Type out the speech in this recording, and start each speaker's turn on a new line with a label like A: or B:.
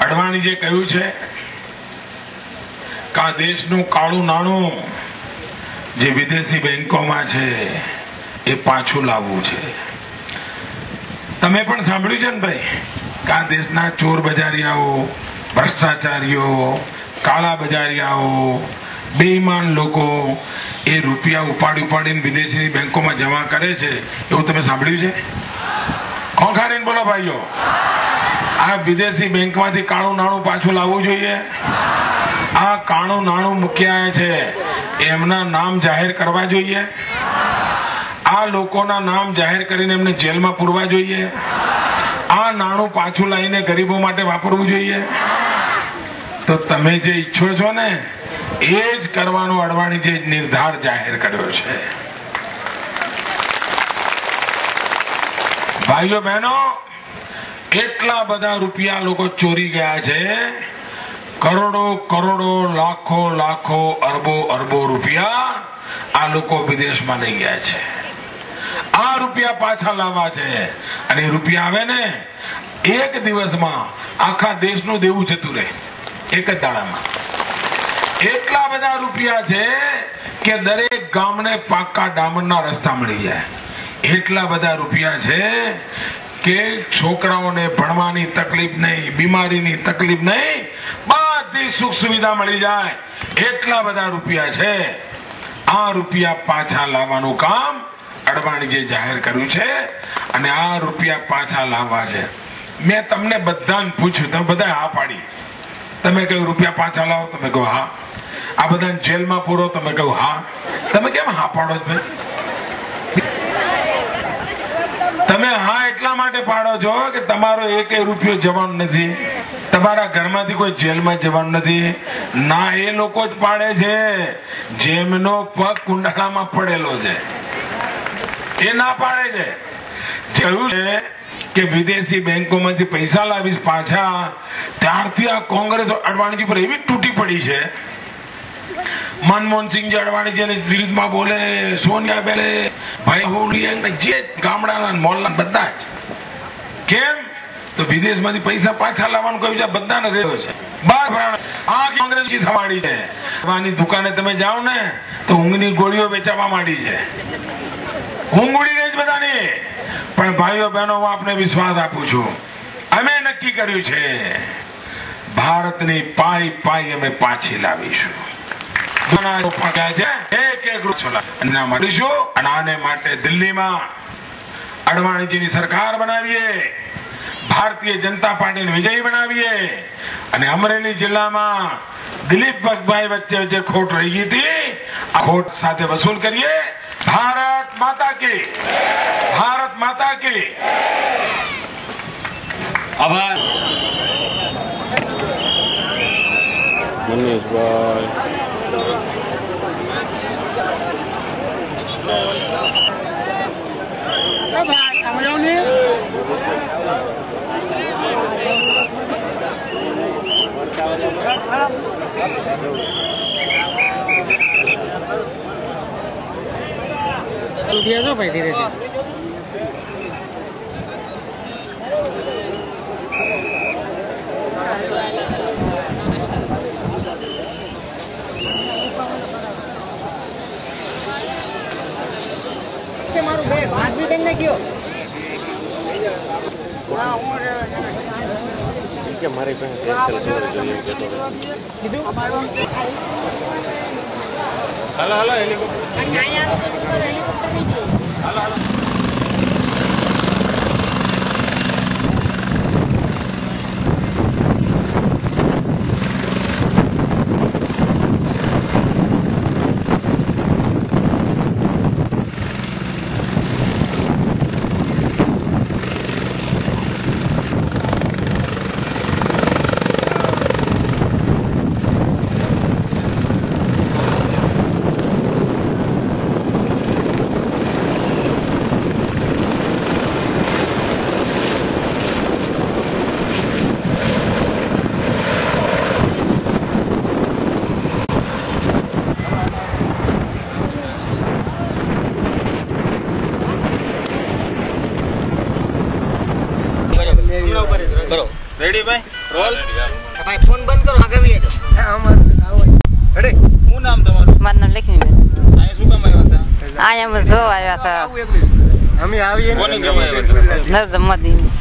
A: અડવાણીજીએ કહ્યું છે કે આ દેશનું કાળું નાણું જે વિદેશી બેંકોમાં છે એ પાછું લાવવું છે. તમે પણ સાંભળ્યું છે ને ભાઈ કે આ દેશના ચોર બજારિયાઓ, ભ્રષ્ટાચારીઓ, કાળા બજારિયાઓ, બેઈમાન લોકો એ રૂપિયા ઉપાડીને વિદેશી બેંકોમાં જમા કરે છે, એવું તમે સાંભળ્યું છે? ખોખાડીને બોલો ભાઈઓ, આ વિદેશી બેંકમાંથી કાળું નાણું પાછું લાવવું જોઈએ. આ કાળું નાણું મૂક્યા છે એમના નામ જાહેર કરવા જોઈએ. આ લોકોના નામ જાહેર કરીને એમને જેલમાં પૂરવા જોઈએ. આ નાણું પાછું લાવીને ગરીબો માટે વાપરવું જોઈએ. તો તમે જે ઈચ્છો છો ને એ જ કરવાનો અડવાણીજીએ નિર્ધાર જાહેર કર્યો છે. ભાઈઓ બહેનો, એટલા બધા રૂપિયા લોકો ચોરી ગયા છે. કરોડો કરોડો, લાખો લાખો, અરબો અરબો રૂપિયા આ લોકો વિદેશમાં લઈ ગયા છે. આ રૂપિયા પાછા લાવવા છે અને રૂપિયા આવે ને એક દિવસમાં આખા દેશનું દેવું જતું રહે, એક જ દાડામાં. એટલા બધા રૂપિયા છે કે દરેક ગામને પાકા ડામરના રસ્તા મળી જાય. એટલા બધા રૂપિયા છે કે છોકરાઓને ભણવાની તકલીફ નહીં, બીમારીની તકલીફ નહીં, બધી સુખ સુવિધા મળી જાય. એટલા બધા રૂપિયા છે. આ રૂપિયા પાછા લાવવાનું કામ અડવાણીજીએ જાહેર કર્યું છે અને આ રૂપિયા પાછા લાવવા છે. મેં તમને બધાને પૂછ્યું, તમે બધા હા પાડી. તમે કહ્યું રૂપિયા પાછા લાવો, તમે કહો હા. આ બધાને જેલમાં પૂરો, તમે કહ્યું હા. તમે કેમ હા પાડો છો ભાઈ? તમે હા એટલા માટે પાડો છો કે તમારો એક રૂપિયો જવાનો નથી, તમારા ઘરમાંથી કોઈ જેલમાં જવાનું નથી. ના, એ લોકો જ પાડે છે જેમનો પગ કુંડાળામાં પડેલો છે, એ ના પાડે છે. જેવું છે કે વિદેશી બેંકોમાંથી પૈસા લાવીશ પાછા, ત્યારથી આ કોંગ્રેસ અડવાણીજી પર એવી તૂટી પડી છે. મનમોહનસિંહ અડવાણીજી વિરુદ્ધમાં બોલે, સોનિયા બેલે, ભાઈ જે ગામડાના મોહલ્લા બધા જ. કેમ? તો વિદેશમાંથી પૈસા પાછા લાવવાનું કહ્યું છે, બધાને રહ્યો છે. આ કોંગ્રેસ થવાડી છે. દવાની દુકાને તમે જાઓ ને તો ઊંઘની ગોળીઓ વેચાવા માંડી છે. ઊંઘ ઉડી ગઈ બધાની. પણ ભાઈઓ બહેનો, હું આપને વિશ્વાસ આપું છું, અમે નક્કી કર્યું છે ભારતની પાઈ પાઈ અમે પાછી લાવીશું. આને માટે દિલ્હીમાં અડવાણીજીની સરકાર બનાવીએ, ભારતીય જનતા પાર્ટીને વિજયી બનાવીએ અને અમરેલી જિલ્લામાં દિલીપ પગભાઈ વચ્ચે ખોટ રહી ગઈ હતી, આ ખોટ સાથે વસૂલ કરીએ. ભારત માતા કી, ભારત માતા કી.
B: આભાર મનીષભાઈ.
C: ઉઠી જો ભાઈ ધીરે ધીરે. મારું બે ભાત બી કરીને ગયો. મારી
B: હાલો હાલો હેલિકોપ્ટર. હાલો હાલો.
D: રેડી ભાઈ?
C: ભાઈ ફોન બંધ કરો આગામી આજો હા અમારું આવો રેડી
D: શું નામ તમારું?
E: મારું નામ લક્ષ્મીબેન.
D: અહીંયા શું કામ આવ્યા હતા?
E: અહીંયા અમે જોવા આવ્યા હતા
C: અમે આવીએ
D: કોની જોવા આવ્યા હતા?
E: નરેન્દ્ર મોદીની.